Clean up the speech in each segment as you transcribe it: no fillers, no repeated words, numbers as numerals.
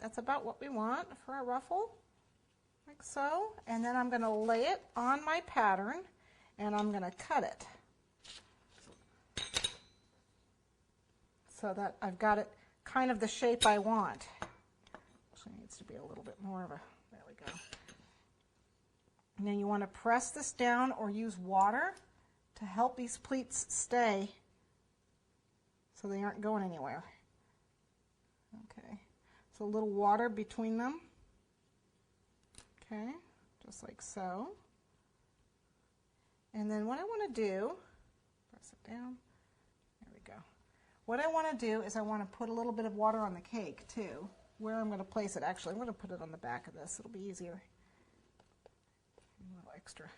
That's about what we want for a ruffle, like so. And then I'm going to lay it on my pattern and I'm going to cut it so that I've got it kind of the shape I want. Actually, it needs to be a little bit more of a, there we go. And then you want to press this down or use water to help these pleats stay so they aren't going anywhere. Okay, so a little water between them. Okay, just like so. And then what I want to do, press it down, there we go. What I want to do is I want to put a little bit of water on the cake too. Where I'm going to place it, actually, I'm going to put it on the back of this. It'll be easier. A little extra.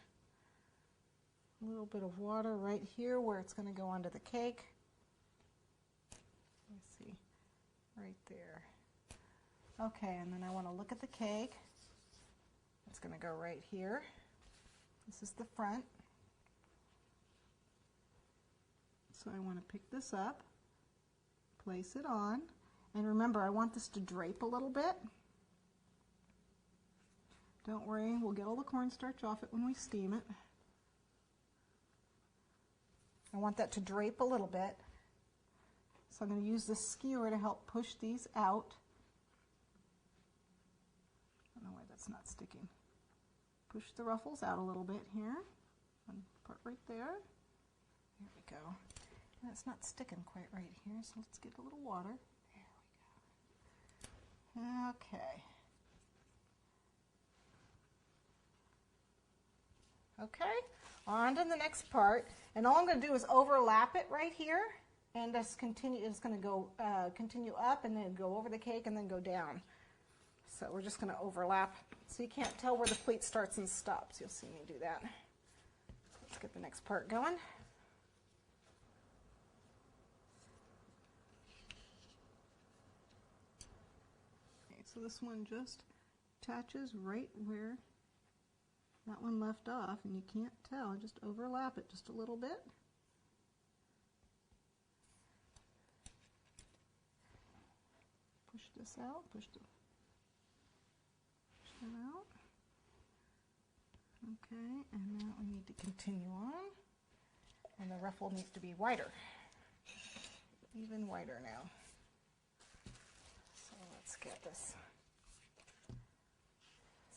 A little bit of water right here where it's going to go onto the cake. Let me see, right there. Okay, and then I want to look at the cake. It's going to go right here. This is the front. So I want to pick this up, place it on, and remember I want this to drape a little bit. Don't worry, we'll get all the cornstarch off it when we steam it. I want that to drape a little bit. So I'm going to use this skewer to help push these out. I don't know why that's not sticking. Push the ruffles out a little bit here. One part right there. There we go. And it's not sticking quite right here, so let's get a little water. There we go. Okay. Okay, on to the next part. And all I'm going to do is overlap it right here. And just continue, it's going to go continue up and then go over the cake and then go down. So we're just going to overlap. So you can't tell where the pleat starts and stops. You'll see me do that. Let's get the next part going. Okay, so this one just attaches right where that one left off, and you can't tell. Just overlap it just a little bit. Push this out, push them out. Okay, and now we need to continue on. And the ruffle needs to be wider. Even wider now. So let's get this.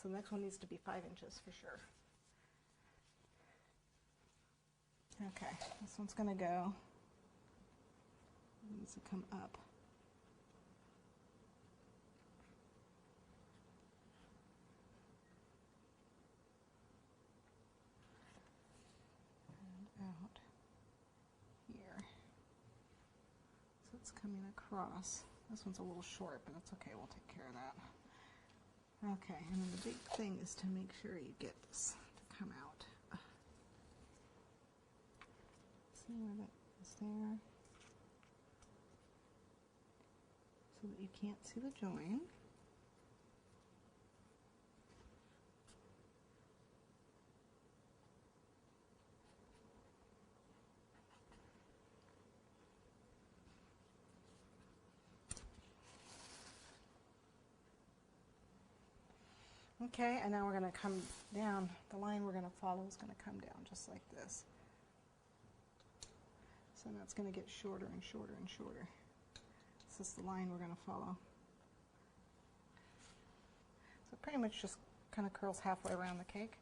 So the next one needs to be 5 inches for sure. Okay, this one's going to go. It needs to come up. And out here. So it's coming across. This one's a little short, but that's okay. We'll take care of that. Okay, and then the big thing is to make sure you get this to come out. See where that is there? So that you can't see the join. Okay, and now we're going to come down. The line we're going to follow is going to come down just like this. So now it's going to get shorter and shorter and shorter. This is the line we're going to follow. So it pretty much just kind of curls halfway around the cake.